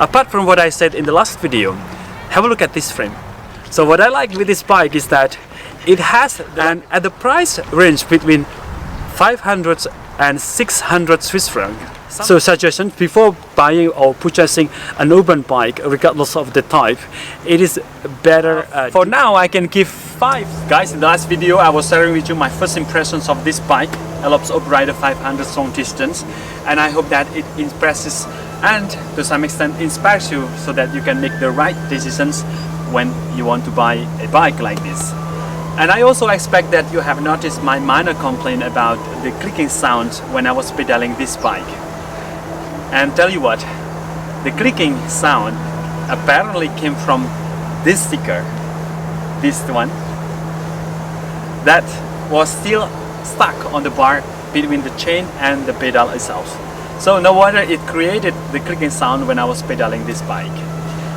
Apart from what I said in the last video, have a look at this frame. So what I like with this bike is that it has at the price range between 500 and 600 Swiss francs. So suggestion, before buying or purchasing an urban bike, regardless of the type, it is better. For now, I can give 5. Guys, in the last video, I was sharing with you my first impressions of this bike, Elops HopRider 500 long distance, and I hope that it impresses and to some extent inspires you so that you can make the right decisions when you want to buy a bike like this. And I also expect that you have noticed my minor complaint about the clicking sound when I was pedaling this bike. And tell you what, the clicking sound apparently came from this sticker, this one, that was still stuck on the bar between the chain and the pedal itself. So no wonder it created the clicking sound when I was pedaling this bike.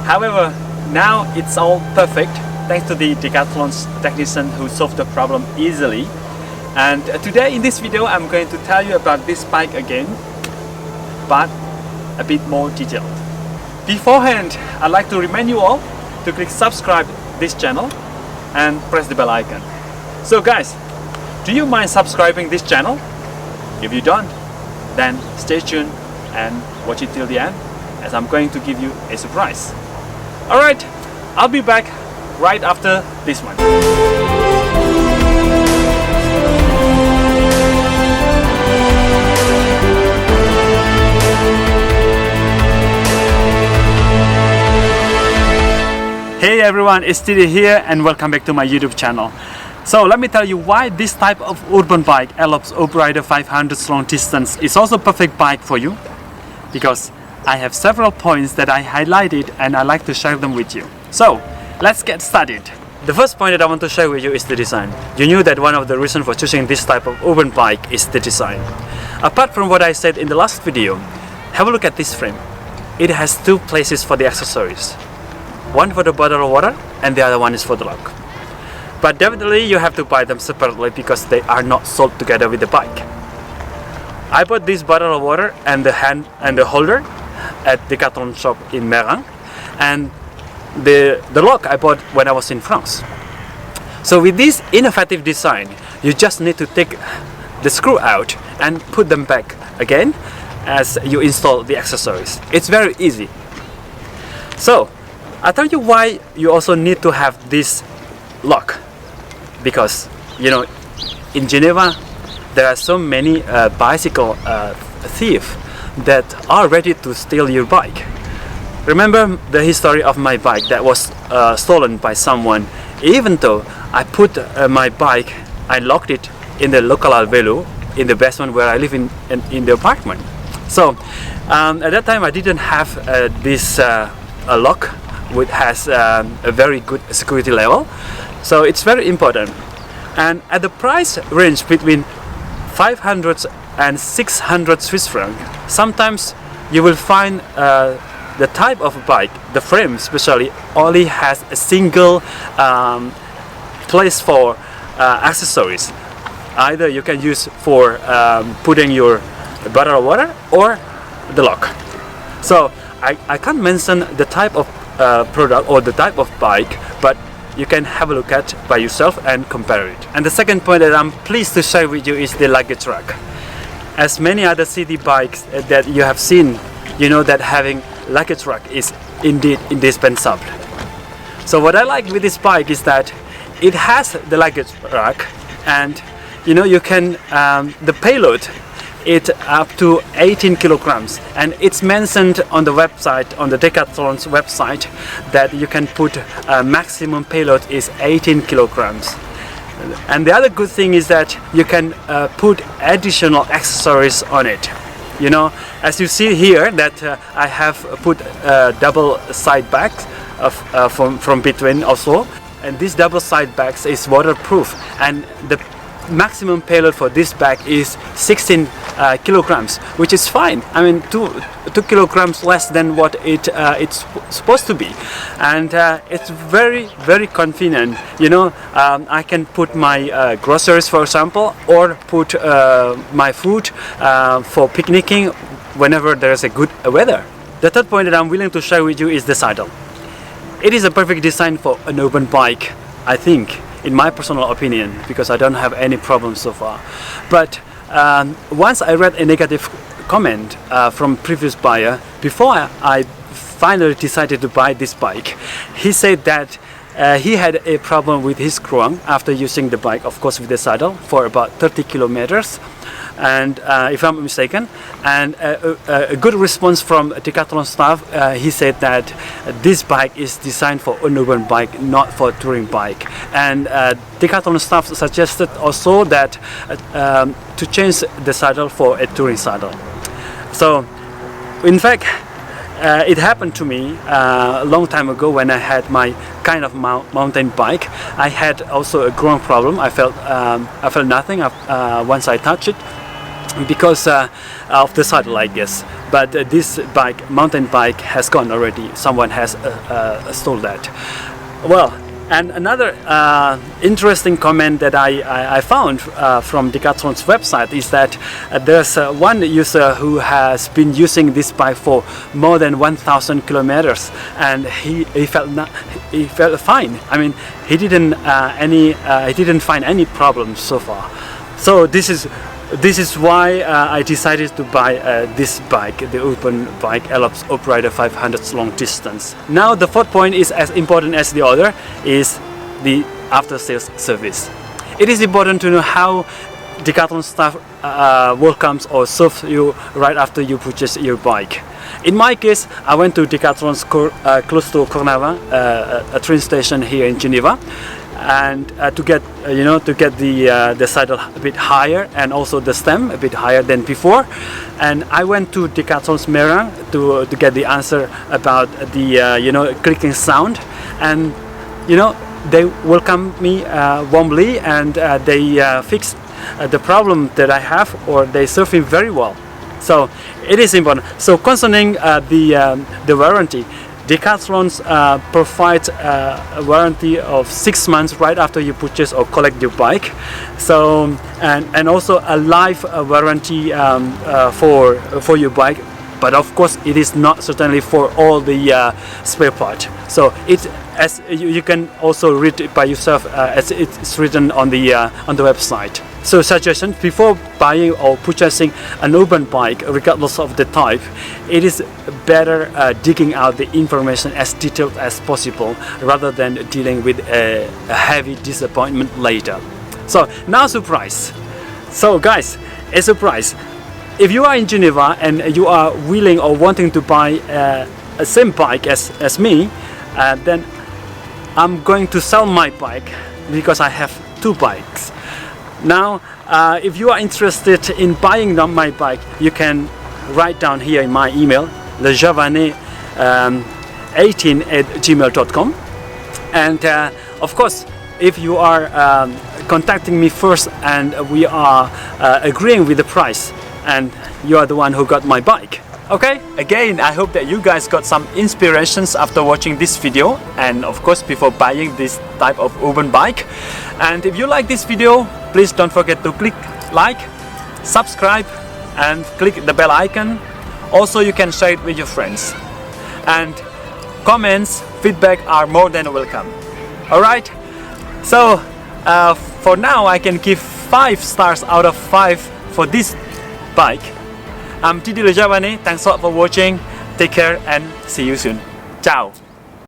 However, now it's all perfect thanks to the Decathlon's technician who solved the problem easily. And today in this video I'm going to tell you about this bike again, but a bit more detailed. Beforehand, I'd like to remind you all to click subscribe this channel and press the bell icon. So guys, do you mind subscribing this channel? If you don't, then stay tuned and watch it till the end, as I'm going to give you a surprise. Alright, I'll be back right after this one. Hey everyone, it's Didi here and welcome back to my YouTube channel. So let me tell you why this type of urban bike, Elops HopRider 500 long distance, is also perfect bike for you. Because I have several points that I highlighted and I like to share them with you. So let's get started. The first point that I want to share with you is the design. You knew that one of the reasons for choosing this type of urban bike is the design. Apart from what I said in the last video, have a look at this frame. It has 2 places for the accessories. One for the bottle of water and the other one is for the lock. But definitely you have to buy them separately because they are not sold together with the bike. I bought this bottle of water and the hand and the holder at Decathlon shop in Merang, and the lock I bought when I was in France. So with this innovative design, you just need to take the screw out and put them back again as you install the accessories. It's very easy. So I'll tell you why you also need to have this lock, because you know in Geneva there are so many bicycle thieves that are ready to steal your bike. Remember the history of my bike that was stolen by someone. Even though I put my bike, I locked it in the local alvelo in the basement where I live in the apartment. So at that time I didn't have this lock which has a very good security level. So it's very important. And at the price range between 500 and 600 Swiss francs, sometimes you will find the type of bike, the frame especially, only has a single place for accessories. Either you can use for putting your bottle of water or the lock. So I can't mention the type of product or the type of bike, but you can have a look at by yourself and compare it. And the second point that I'm pleased to share with you is the luggage rack. As many other city bikes that you have seen, you know that having luggage rack is indeed indispensable. So what I like with this bike is that it has the luggage rack, and you know you can the payload it up to 18 kilograms, and it's mentioned on the website, on the Decathlon's website, that you can put maximum payload is 18 kilograms. And the other good thing is that you can put additional accessories on it. You know, as you see here that I have put double side bags from between also, and this double side bags is waterproof, and the maximum payload for this bag is 16 kilograms, which is fine. I mean, 2 kilograms less than what it's supposed to be, and it's very convenient. You know, I can put my groceries, for example, or put my food for picnicking whenever there's a good weather. the third point that I'm willing to share with you is the saddle. It is a perfect design for an urban bike, I think, in my personal opinion, because I don't have any problems so far. But once I read a negative comment from previous buyer before I finally decided to buy this bike. He said that he had a problem with his kruang after using the bike, of course with the saddle, for about 30 kilometers, and if I'm not mistaken, and a good response from Decathlon staff. He said that this bike is designed for an urban bike, not for a touring bike, and Decathlon staff suggested also that to change the saddle for a touring saddle. So in fact, it happened to me a long time ago when I had my kind of mountain bike. I had also a groin problem. I felt nothing once I touched it because of the saddle, I guess. But this bike, mountain bike, has gone already. Someone has stole that. Well, and another interesting comment that I found from Decathlon's website is that there's one user who has been using this bike for more than 1,000 kilometers, and he felt fine. I mean, he didn't find any problems so far. So this is why I decided to buy this bike, the urban bike Elops HopRider 500 long distance. Now the fourth point is as important as the other, is the after sales service. It is important to know how Decathlon staff welcomes or serves you right after you purchase your bike. In my case, I went to Decathlon's close to Cornava, a train station here in Geneva, and to get the saddle a bit higher and also the stem a bit higher than before. And I went to Decathlon's Merang to get the answer about the clicking sound, and they welcomed me warmly, and they fixed the problem that I have, or they serve me very well. So it is important. So concerning the warranty, Decathlon provides a warranty of 6 months right after you purchase or collect your bike. So and also a life warranty for your bike. But of course, it is not certainly for all the spare parts. So it's, as you can also read it by yourself, as it's written on the website. So suggestion: before buying or purchasing an urban bike, regardless of the type, it is better digging out the information as detailed as possible, rather than dealing with a heavy disappointment later. So now, surprise. So guys, a surprise. If you are in Geneva and you are willing or wanting to buy a same bike as me, then I'm going to sell my bike, because I have 2 bikes. Now, if you are interested in buying my bike, you can write down here in my email, lejavanais18@gmail.com. And of course, if you are contacting me first and we are agreeing with the price, and you are the one who got my bike. Okay, again, I hope that you guys got some inspirations after watching this video, and of course before buying this type of urban bike. And if you like this video, please don't forget to click like, subscribe, and click the bell icon. Also, you can share it with your friends. And comments, feedback are more than welcome. Alright, so for now I can give 5 stars out of 5 for this bike. I'm Didi Le Javanais. Thanks a lot for watching. Take care and see you soon. Ciao.